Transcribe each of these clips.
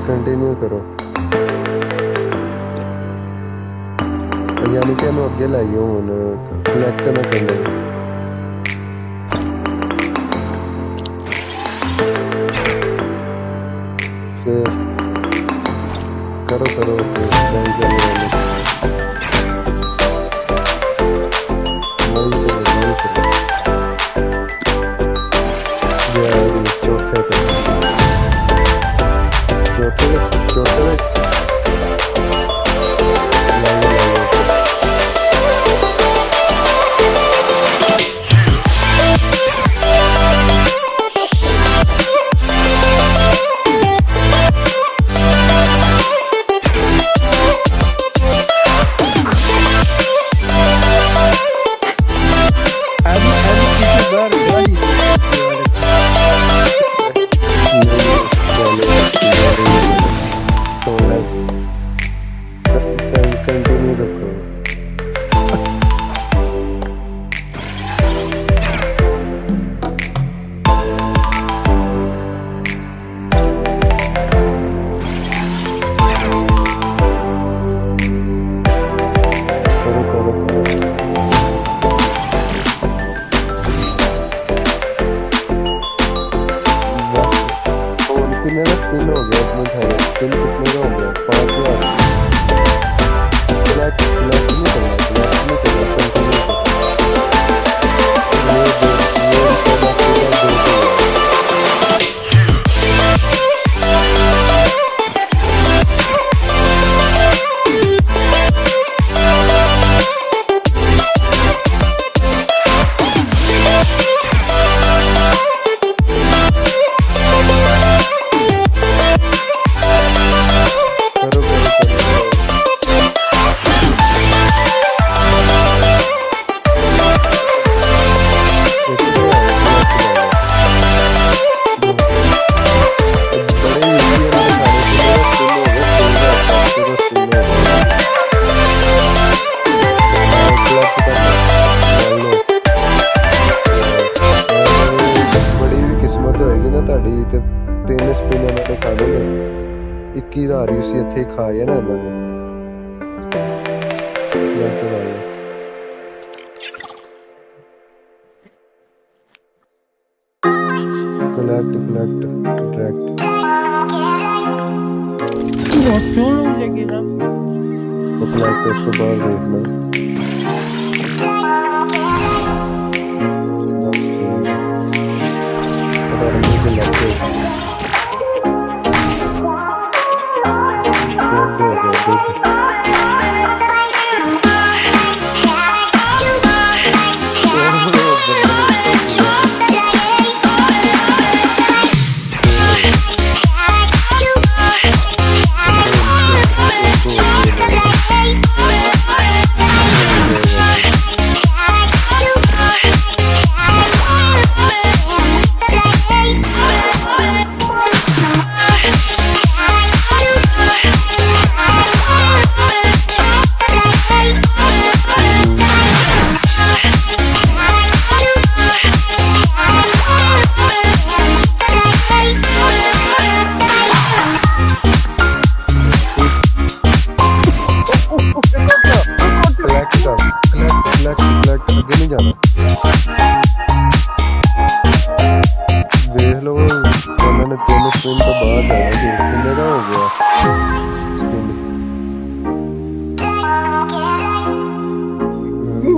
Continue करो यानी कि मैं अगे लाइए हूँ कलेक्ट ना करना फिर करो करो इत्थे खाया ना इन्होंने कलेक्ट कलेक्ट डायरेक्ट तो कलेक्ट इसको बाहर देखना देख लो उन्होंने 3 स्पिन तो बाद आया कितने का हो गया स्पिन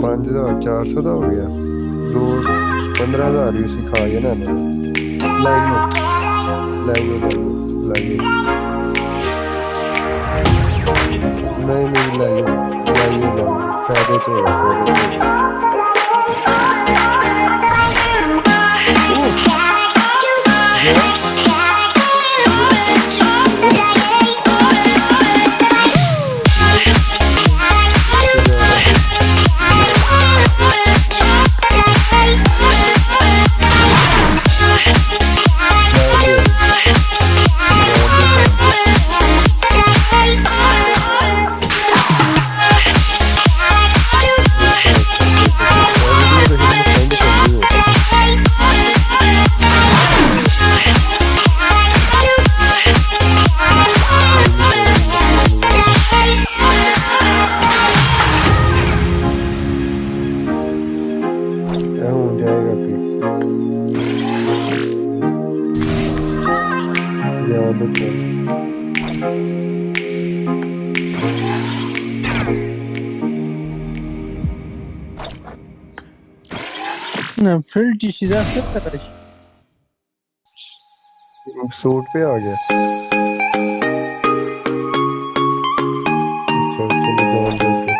5400 का हो गया 15,000 भी सिखाया ना लाइए नहीं लाइए फायदे से देखो फिर सीधा से कराई सूट पे आ गया। अच्छा चलो जान देते।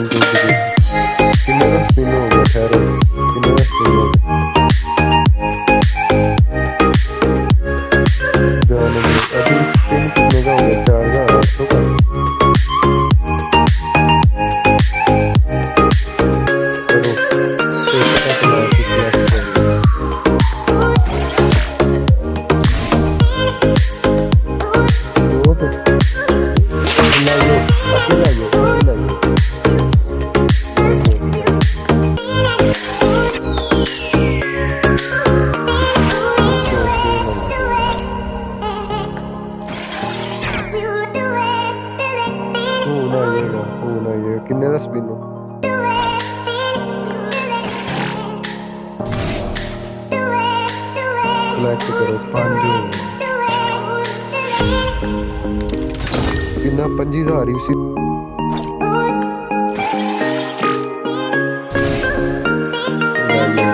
गुड गुड किन्ने का स्पिन हो गया? ठहरो किन्ने का स्पिन हो गया? जान दे अभी स्पिन कितने का हो गया? 4800 का। करो एक तक ला के क्या करेंगे? वो तो लाइयो अभी लाइयो अभी लाइयो। ओके ओके होना ये किन्ने का स्पिन हो? कलेक्ट करो 5 हो गए। किन्ना 5000 ही उसी लाइयो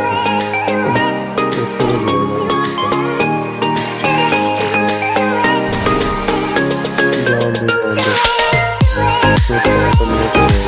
एक हो जाएगा जान दे छोटा अपन ये जान दे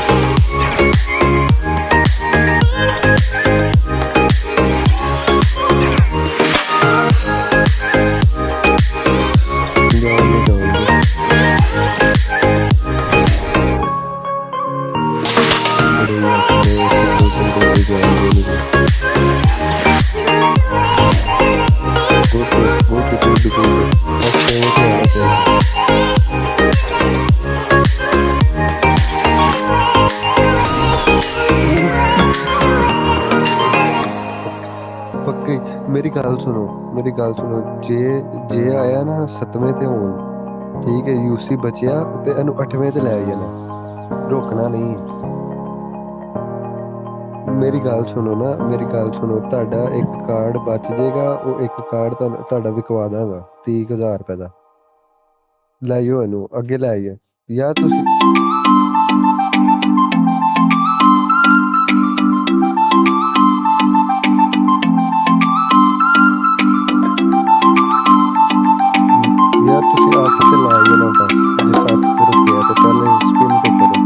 पक्की मेरी गल सुनो जे जे आया ना 7वें ते होन ठीक है यूसी बचिया ते एनु 8वें ते ले जाना रोकना नहीं। मेरी गल सुनो ਤੁਹਾਡਾ ਇੱਕ ਕਾਰਡ ਬਚ ਜਾਏਗਾ ਉਹ ਇੱਕ ਕਾਰਡ ਤੁਹਾਡਾ ਵਿਕਵਾ ਦਾਂਗਾ 30000 ਰੁਪਏ ਦਾ ਲੈ ਜਾਓ ਇਹਨੂੰ ਅੱਗੇ ਲੈ ਆਈਏ ਯਾ ਤੁਸੀਂ ਯਾਰ ਤੁਸੀਂ ਆ ਕੇ ਲੈ ਆਈਏ ਨਾ ਬਸ ਜੇ ਸਾਥ ਰੁਕਿਆ ਤੇ ਪਹਿਲੇ ਸਪਿਨ ਤੇ ਕਰੋ।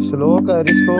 स्लो कर इसको